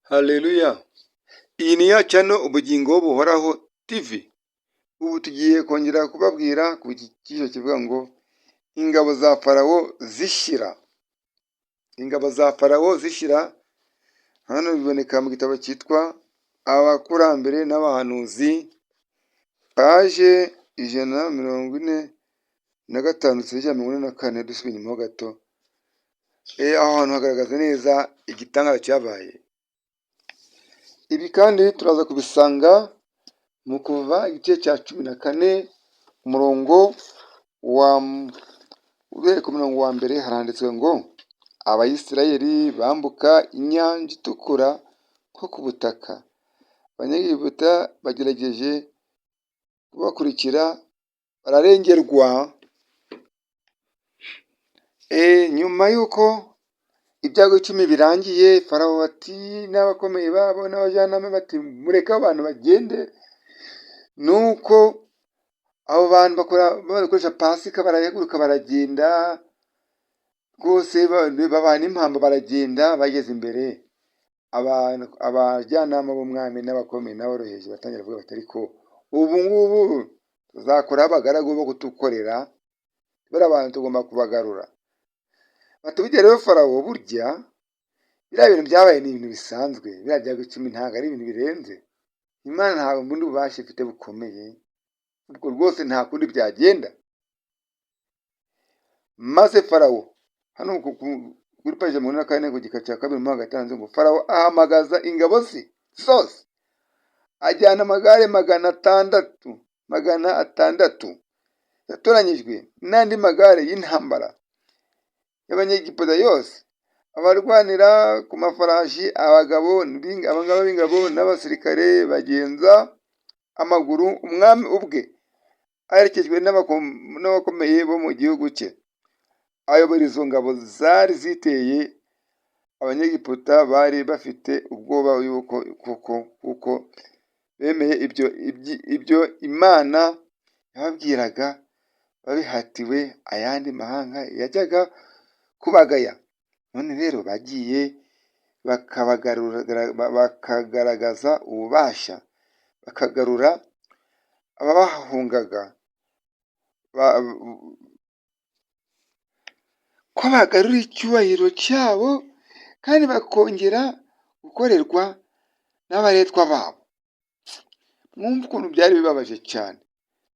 Haleluya! Iyi ni ya channel Ubugingo Buhoraho TV. Ubu tugiye kongera kubabwira ku cyiciro kivuga ngo ingabo za Farawo zishira. Ingabo za Farawo zishira, hano biboneka mu gitabo cyitwa Abakurambere n'Abahanuzi, paje 145-144, dusubiye inyuma ho gato. Aho hantu hagaragaza neza igitangaza cyabaye. Ibi kandi turaza kubisanga mu Kuva igice cya 14 umurongo wa mbere, haranditswe ngo Abayisiraheli bambuka inyanja itukura nko ku butaka. Abanyegiputa bagerageje kubakurikira bararengerwa. Nyuma y'uko ibyago 10 birangiye, Farawo ati n'abakomeye babo n'abajyanama bati mureke abantu bagende. Nuko abo bantu bakoresha Pasika barahaguruka baragenda rwose, babana impamba baragenda. Bageze imbere, abajyanama b'umwami n'abakomeye n'aboroheje batangira kuvuga bati ariko ubu ngubu tuzakora abagaragu bo kutukorera, bari abantu tugomba kubagarura. Batubwira rero Farawo, burya biriya bintu byabaye ni ibintu bisanzwe, biriya byago 10 ntabwo ari ibintu birenze. Imana ntabwo ubundi bubasha ifite bukomeye, ubwo rwose nta kundi byagenda. Maze Farawo, hano kuri paje 4 ku gika cya 2 mo hagati handitse ngo Farawo ahamagaza ingabo ze zose, ajyana amagare 600 yatoranyijwe n'andi magare y'intambara y'Abanyegiputa yose, abarwanira ku mafarashi, abangaba b'ingabo n'abasirikare bagenza amaguru. Umwami ubwe aherekejwe n'abakomeye bo mu gihugu cye, ayobora izo ngabo zari ziteye Abanyegiputa. Bari bafite ubwoba kuko bemeye ibyo Imana yababwiraga, babihatiwe ayandi mahanga yajyaga kubagaya. None rero bagiye bakagaragaza ububasha, bakagarura ababahungaga, ko bagarura icyubahiro cyabo kandi bakongera gukorerwa n'abaretwa babo. Mwumva ukuntu byari bibabaje cyane,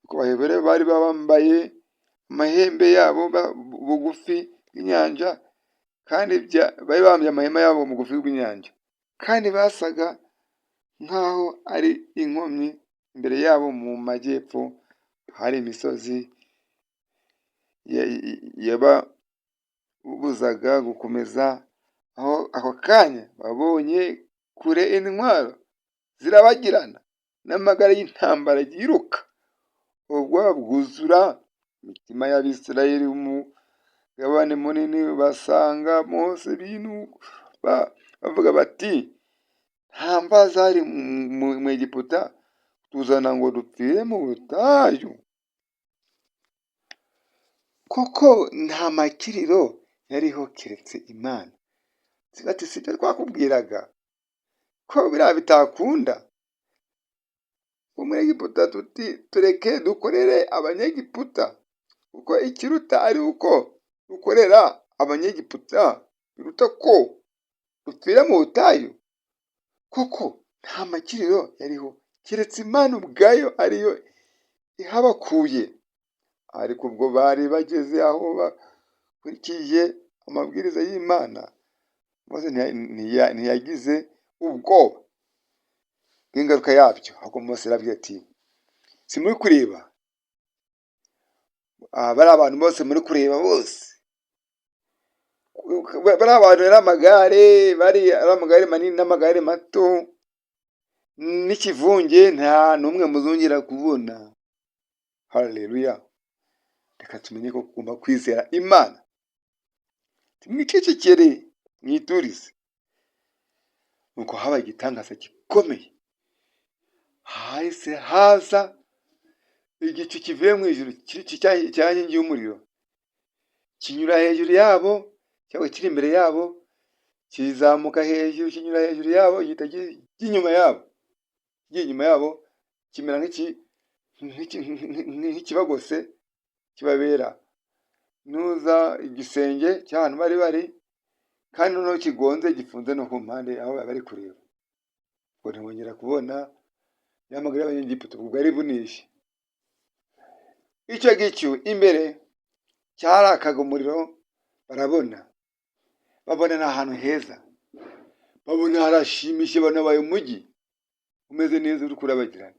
kuko abayobora bari bambaye amahembe yabo bugufi bw'inyanja, kandi bari bambye amahema yabo bugufi bw'inyanja, kandi basaga nk'aho ari inkomyi. Imbere yabo mu majyepfo hari imisozi yababuzaga gukomeza. Aho ako kanya babonye kure intwaro zirabagirana n'amagare y'intambara yiruka. Ubwoba bwuzura imitima y'Abisirayeli, umugabane munini. Basanga Mose ibintu bavuga bati nta mva zari mu Egiputa, tuzana ngo dupfire mu butayu. Koko nta makiriro yariho keretse Imana. Bati sibyo twakubwiraga ko biriya bitakunda? Muri Egiputa tuti tureke dukorere Abanyegiputa, kuko ikiruta ari uko dukorera Abanyegiputa biruta ko dupfira mu butayu. Koko nta makiriro yariho keretse Imana ubwayo ariyo ihabakuye. Ariko ubwo bari bageze aho bakurikije amabwiriza y'Imana, maze ntiyagize ubwoba bw'ingaruka yabyo. ahubwo Mose arabwira ati simuri kureba bari abantu bose, muri kureba bose bari abantu ari amagare, bari ari amagare manini n'amagare mato n'ikivunge, nta n'umwe muzongera kubona. Haleluya! Reka tumenye ko tugomba kwizera Imana, mwicecekere, mwiturize. Nuko habaye igitangaza gikomeye. Hahise haza igicu kivuye mu ijuru cy'inkingi y'umuriro, kinyura hejuru yabo cyangwa kiri imbere yabo, kizamuka hejuru, kinyura hejuru yabo, gihita inyuma yabo, kigiye inyuma yabo, kimera nk'ikibagose kibabera nuza igisenge cy'ahantu bari bari, kandi noneho kigonze gifunze no ku mpande aho bari kureba. Ubwo ntibongera kubona ya magare y'Abanyegiputa, ubwo bwari bunishe. Icyo gicyo imbere cyarakaga umuriro, barabona ni ahantu heza, babona harashimishije, banabaye umujyi umeze neza uri kurabagirana.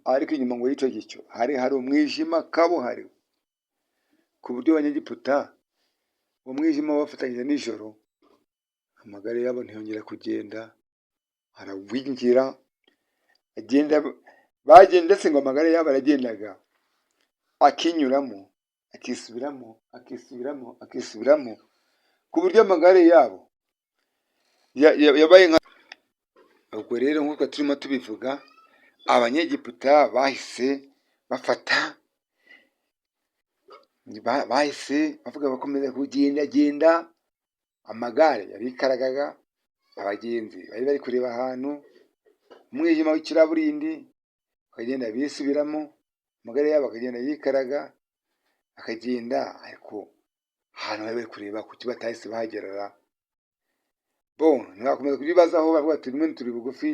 Ariko inyuma ngo y'icyo gicyo hari umwijima kabuhariwe, ku buryo Abanyegiputa uwo mwijima wafatanyije nijoro, amagare yabo ntiyongera kugenda, harawingira bagenda ndetse ngo amagare yabo aragendaga akinyuramo, akisubiramo, ku buryo amagare yabo yabaye nka. Ubwo rero nk'uko turimo tubivuga, Abanyegiputa bahise bavuga bakomeza kugendagenda, amagare yarikaragaga, abagenzi bari bari kureba ahantu, umwijima w'ikiraburindi bakagenda bisubiramo, amagare yabo akagenda yikaraga, akagenda, ariko ahantu bari bari kureba kuki batahise bahagerera. Ntibakomeza kubibazaho, bavuga ati rimwe turi bugufi,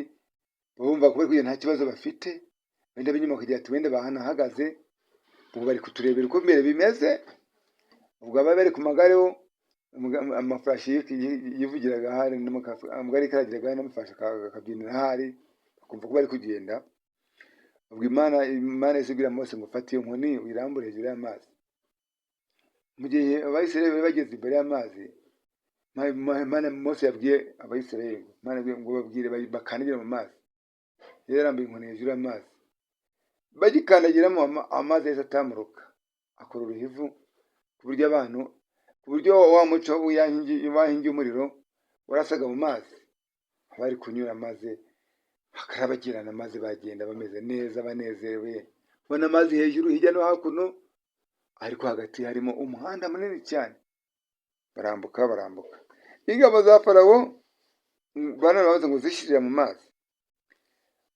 bumva ko bari kugenda nta kibazo bafite, wenda b'inyuma bakagira ati wenda bahanahagaze, ubu bari kuturebera uko mbere bimeze. Ubwo abari bari ku magare ho, amafarashi yivugiraga ahari, amagare yikaragiraga ahari, n'amafarashi akabyinira ahari, bakumva ko bari kugenda. Ubwo Imana yahise ibwira Mose ngo fata iyo nkoni uyirambure hejuru y'amazi. Mu gihe Abayisiraheli bari bageze imbere y'amazi, Mose yabwiye Abayisiraheli ngo babwire bakandagire mu mazi. Yari yarambuye inkoni hejuru y'amazi, bagikandagiramo amazi yahise atamuruka, akora uruhivu, ku buryo wa muco w'inkingi y'umuriro warasaga mu mazi, bari kunyura maze bakarabagirana, maze bagenda bameze neza banezerewe, ubona amazi hejuru hirya no hakuno, ariko hagati harimo umuhanda munini cyane. Barambuka. Ingabo za Farawo barabaza ngo zishirira mu mazi,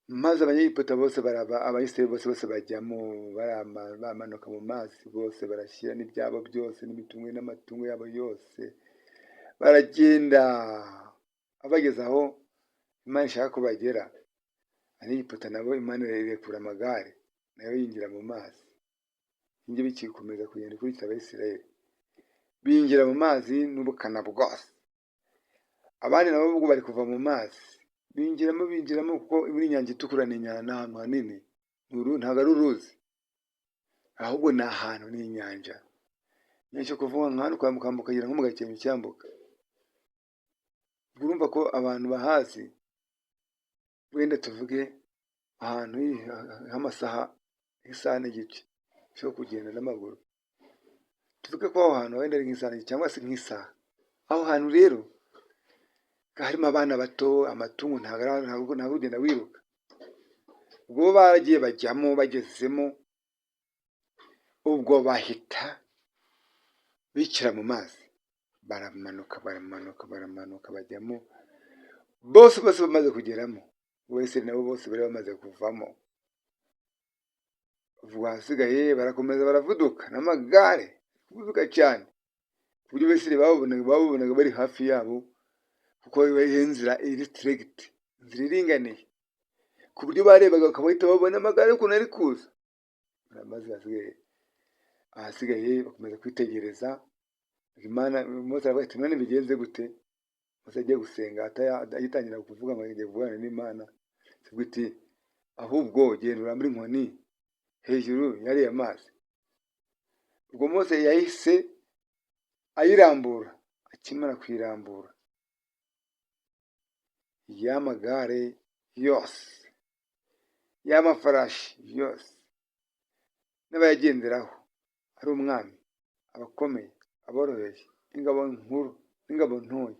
maze Abanyegiputa bose Abayisiraheli bose bajyamo, bamanuka mu mazi, bose barashyira n'ibyabo byose, n'imitungo n'amatungo yabo yose, baragenda. Abageze aho Imana ishaka ko bagera, Abanyegiputa nabo Imana irekura amagare, nayo yinjira mu mazi. Ibyo bikikomeza kugenda ikurikira Abayisiraheli, binjira mu mazi n'ubukana bwose. Abandi nabo ubwo bari kuva mu mazi, binjiramo kuko muri Inyanja Itukura ni ahantu hanini, ntabwo ari uruzi, ahubwo ni ahantu, ni inyanja. Nicyo kuvuga nk'ahantu kwambuka ukagera nko mu Gakenke ucyambuka. Urumva ko abantu bahazi, wenda tuvuge ahantu nk'isaha n'igice cyo kugenda n'amaguru, tuvuge ko aho hantu wenda ari nk'isaha cyangwa se nk'isaha. Aho hantu rero harimo abana bato, amatungo, ntabwo ugenda wiruka. Ubwo baragiye bajyamo, bagezemo, ubwo bahita bikira mu mazi, baramanuka bajyamo, bose bamaze kugeramo, wese nabo bose bari bamaze kuvamo. Ubwo hasigaye barakomeza baravuduka n'amagare, kuvuduka cyane, ku buryo bose babonaga bari hafi yabo, kuko inzira iri straight, inzira iringaniye, ku buryo barebaga bakabahita babona amagare ukuntu ari kuza. Maze ahasigaye bakomeza kwitegereza. Imana Mose aravuga ati none bigenze gute? Mose agiye gusenga, agitangira kuvuga ngo agiye kuvugana n'Imana, avuga ati ahubwo genda urambure inkoni hejuru y'ariya mazi. Ubwo Mose yahise ayirambura, akimara kuyirambura, y'amagare yose, y'amafarashi yose, n'abayagenderaho, ari umwami, abakomeye, aboroheje, ingabo nkuru n'ingabo ntoya,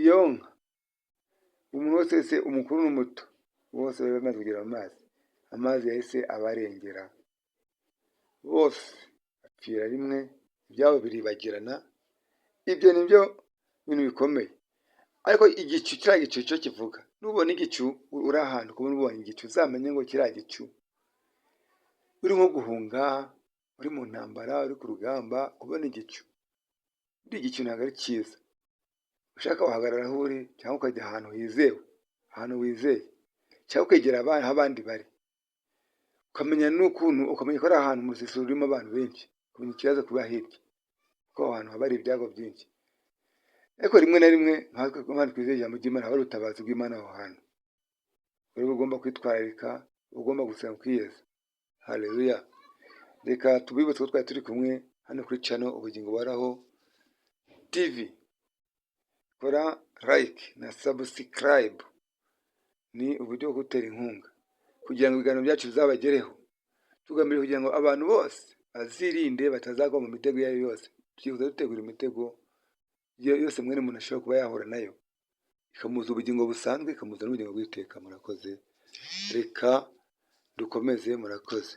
iyo nka, umuntu wese, umukuru n'umuto, bose bari bamaze kugera mu mazi. Amazi yahise abarengera, bose bapfira rimwe, ibyabo biribagirana. Ibyo ni byo bintu bikomeye. ariko igicu, kiriya gicu cyo kivuga, nubona igicu uri ahantu kubona ubonye igicu, uzamenye ngo kiriya gicu uri nko guhunga, uri mu ntambara, uri ku rugamba, kubona igicu, uri igicu ntabwo ari cyiza. Ushaka wahagarara aho uri, cyangwa ukajya ahantu hizewe, ahantu wizeye, cyangwa ukegera aho abandi bari, ukamenya n'ukuntu, ukamenya ko ari ahantu mu rusisiro rurimo abantu benshi, ukamenya ikibazo kuba hirya, kuko aho hantu haba hari ibyago byinshi. Ariko rimwe na rimwe nkatwe twizeye ijambo ry'Imana, haba hari ubutabazi bw'Imana aho hantu. Rero uba ugomba kwitwararika, uba ugomba gusenga ukiyeza. Haleluya. Reka tubibutse ko twari turi kumwe hano kuri channel Ubugingo Buhoraho TV. Kora like na subscribe, ni uburyo bwo gutera inkunga kugira ngo ibiganiro byacu bizabagereho, tugamije kugira ngo abantu bose bazirinde batazagwa mu mitego iyo ari yo yose. Twifuza dutegura imitego yose mwene umuntu ashobora kuba yahura nayo, ikamuza ubugingo busanzwe, ikamuza n'ubugingo bw'iteka. Murakoze, reka dukomeze. Murakoze.